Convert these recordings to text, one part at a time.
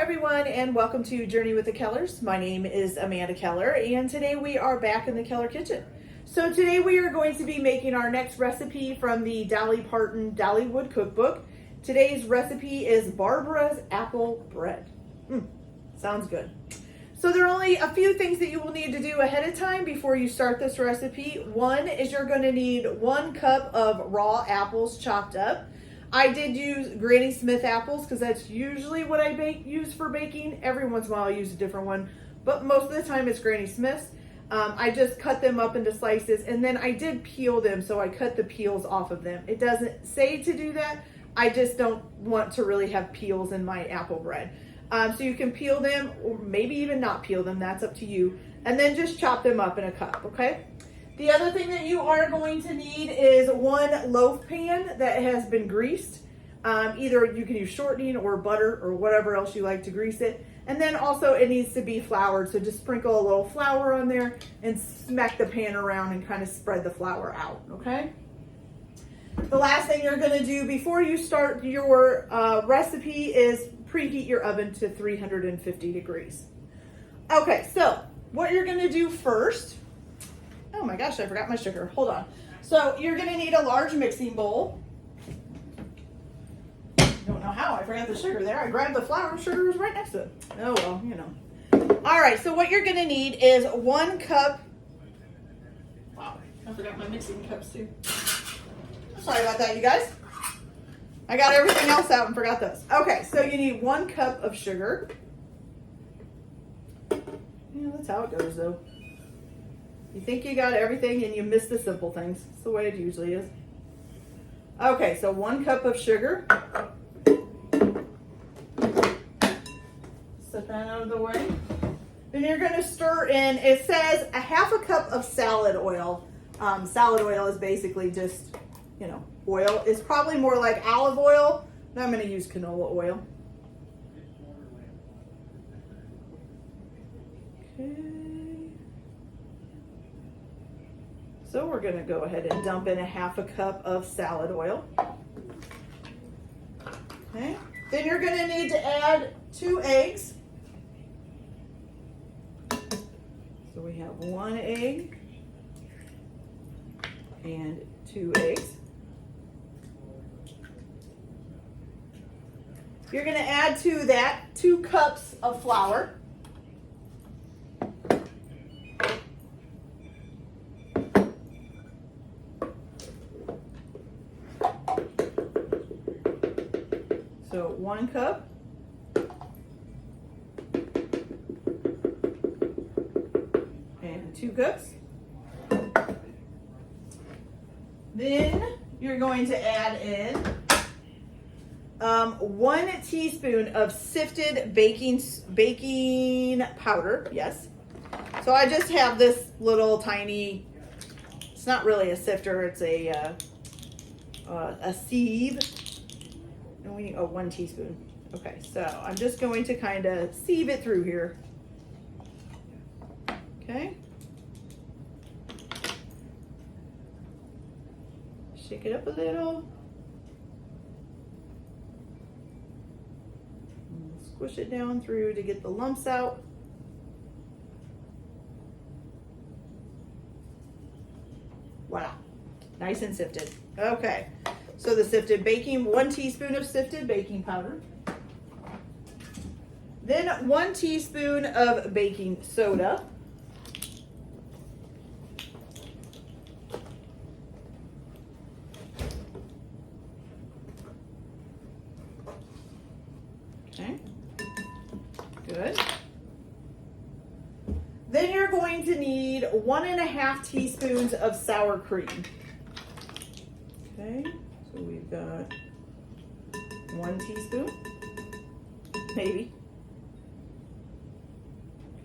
everyone, and welcome to Journey with the Kellers. My name is Amanda Keller, and today we are back in the Keller kitchen. So today we are going to be making our next recipe from the PArton Dollywood cookbook. Today's recipe is Barbara's apple bread. Sounds good. So there are only a few things that you will need to do ahead of time before you start this recipe. One is you're going to need 1 cup of raw apples chopped up. I did use Granny Smith apples because that's usually what I use for baking. Every once in a while I use a different one, but most of the time it's Granny Smith's. I just cut them up into slices, and then I did peel them, so I cut the peels off of them. It doesn't say to do that. I just don't want to really have peels in my apple bread. So you can peel them, or maybe even not peel them, that's up to you, and then just chop them up in a cup, okay? The other thing that you are going to need is 1 loaf pan that has been greased. Either you can use shortening or butter or whatever else you like to grease it. And then also it needs to be floured, so just sprinkle a little flour on there and smack the pan around and kind of spread the flour out, okay? The last thing you're gonna do before you start your recipe is preheat your oven to 350 degrees. Okay, so what you're gonna do first, oh my gosh, I forgot my sugar. Hold on. So you're going to need a large mixing bowl. Don't know how I forgot the sugar there. I grabbed the flour, sugar was right next to it. Oh well, you know. All right, so what you're going to need is 1 cup. Wow, I forgot my mixing cups too. Sorry about that, you guys. I got everything else out and forgot those. Okay, so you need 1 cup of sugar. Yeah, that's how it goes though. You think you got everything and you miss the simple things. It's the way it usually is. Okay, so 1 cup of sugar. Set that out of the way. Then you're going to stir in, it says a 1/2 cup of salad oil. Salad oil is basically just, you know, oil. It's probably more like olive oil, but I'm going to use canola oil. Okay. So we're going to go ahead and dump in a 1/2 cup of salad oil. Okay. Then you're going to need to add 2 eggs. So we have 1 egg and 2 eggs. You're going to add to that 2 cups of flour. So 1 cup. And 2 cups. Then you're going to add in 1 teaspoon of sifted baking powder. Yes. So I just have this little tiny, it's not really a sifter, it's a sieve. And we need 1 teaspoon. Okay, so I'm just going to kind of sieve it through here. Okay. Shake it up a little. And squish it down through to get the lumps out. Wow, nice and sifted. Okay. So the sifted 1 teaspoon of sifted baking powder. Then 1 teaspoon of baking soda. Okay, good. Then you're going to need 1½ teaspoons of sour cream. Okay. So we've got 1 teaspoon, maybe.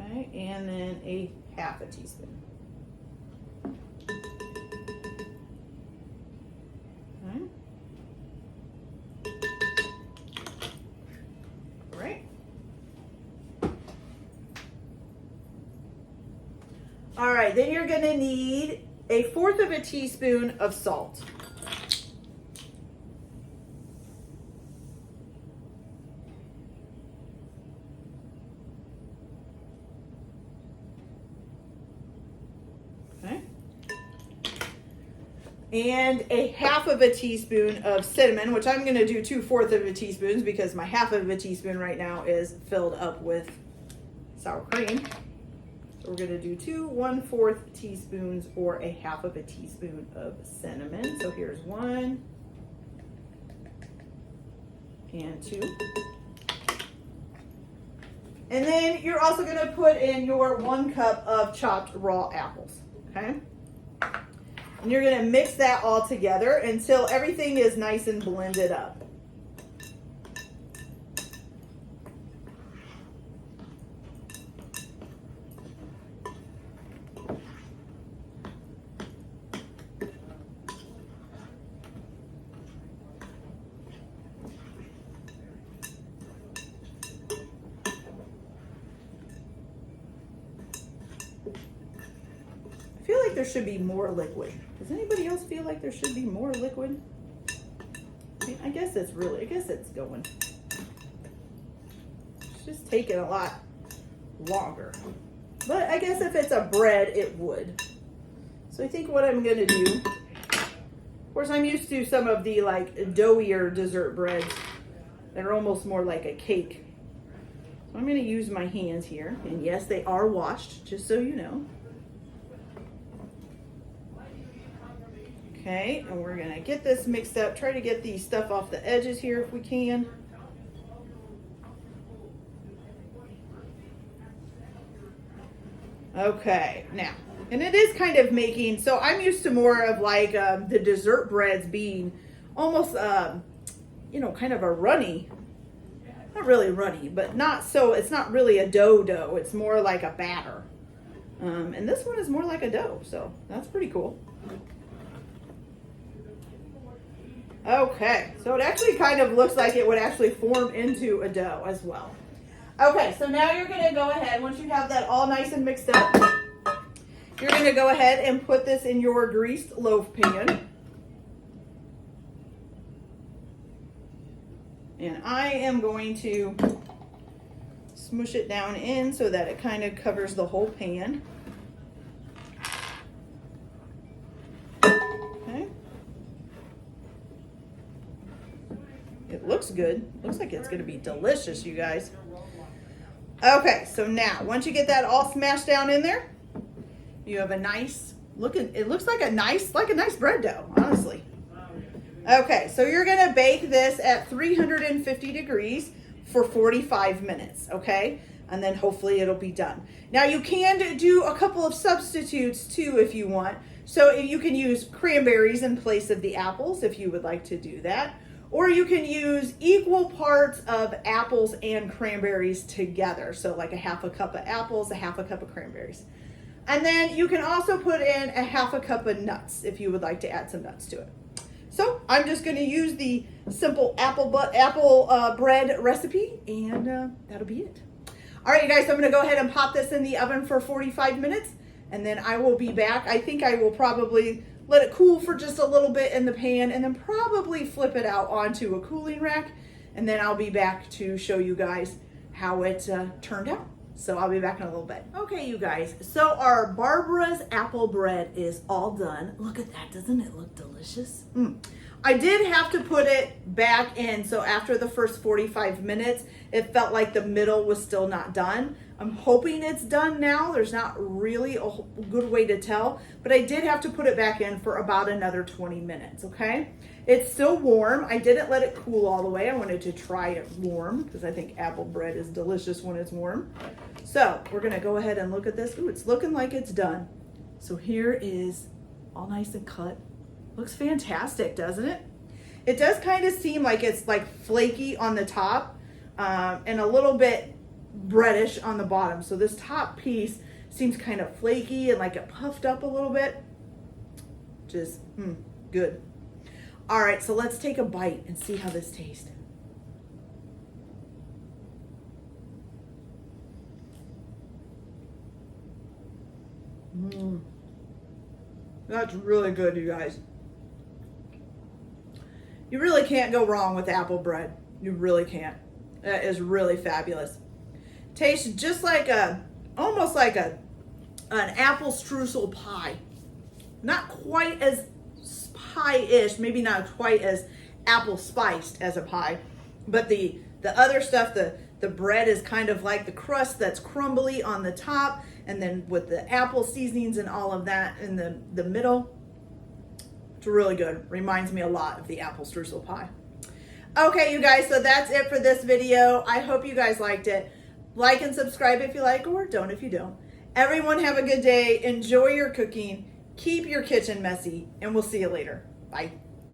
Okay, and then a 1/2 teaspoon. Okay. All right. All right, then you're going to need 1/4 teaspoon of salt. and a half of a teaspoon of cinnamon, which I'm going to do 2/4 of a teaspoon because my half of a teaspoon right now is filled up with sour cream. So we're going to do 2 1/4 teaspoons or a half of a teaspoon of cinnamon. So here's 1 and 2. And then you're also going to put in your 1 cup of chopped raw apples, okay? And you're going to mix that all together until everything is nice and blended up. I feel like there should be more liquid. Does anybody else feel like there should be more liquid? I guess it's going. It's just taking a lot longer. But I guess if it's a bread, it would. So I think what I'm gonna do, of course I'm used to some of the like doughier dessert breads that are almost more like a cake. So I'm gonna use my hands here. And yes, they are washed, just so you know. Okay, and we're gonna get this mixed up. Try to get the stuff off the edges here if we can. Okay, now, and it is kind of making, so I'm used to more of like the dessert breads being almost, you know, kind of a runny, not really runny, but not so, it's not really a dough. It's more like a batter. And this one is more like a dough, so that's pretty cool. Okay, so it actually kind of looks like it would actually form into a dough as well. Okay, so now you're going to go ahead, once you have that all nice and mixed up, you're going to go ahead and put this in your greased loaf pan. And I am going to smush it down in so that it kind of covers the whole pan. It looks good. Looks like it's going to be delicious, you guys. Okay, so now once you get that all smashed down in there, you have a nice looking, it looks like a nice bread dough, honestly. Okay, so you're going to bake this at 350 degrees for 45 minutes, okay? And then hopefully it'll be done. Now you can do a couple of substitutes too if you want. So you can use cranberries in place of the apples if you would like to do that. Or you can use equal parts of apples and cranberries together. So like a half a cup of apples, a half a cup of cranberries. And then you can also put in a half a cup of nuts if you would like to add some nuts to it. So I'm just going to use the simple apple bread recipe, and that'll be it. All right, you guys, so I'm going to go ahead and pop this in the oven for 45 minutes, and then I will be back. I think I will probably let it cool for just a little bit in the pan, and then probably flip it out onto a cooling rack, and then I'll be back to show you guys how it turned out. So I'll be back in a little bit. Okay, you guys, so our Barbara's apple bread is all done. Look at that, doesn't it look delicious? I did have to put it back in, so after the first 45 minutes, it felt like the middle was still not done. I'm hoping it's done now. There's not really a good way to tell, but I did have to put it back in for about another 20 minutes, okay? It's still warm. I didn't let it cool all the way. I wanted to try it warm because I think apple bread is delicious when it's warm. So we're gonna go ahead and look at this. Ooh, it's looking like it's done. So here is all nice and cut. Looks fantastic, doesn't it? It does kind of seem like it's like flaky on the top and a little bit breadish on the bottom. So this top piece seems kind of flaky and like it puffed up a little bit. Just good. All right, so let's take a bite and see how this tastes. That's really good, you guys. You really can't go wrong with apple bread. You really can't. That is really fabulous. Tastes just like almost like an apple streusel pie. Not quite as pie-ish, maybe not quite as apple spiced as a pie, but the other stuff, the bread is kind of like the crust that's crumbly on the top, and then with the apple seasonings and all of that in the middle. It's really good. Reminds me a lot of the apple streusel pie. Okay, you guys, so that's it for this video. I hope you guys liked it. Like and subscribe if you like, or don't if you don't. Everyone have a good day. Enjoy your cooking. Keep your kitchen messy, and we'll see you later. Bye.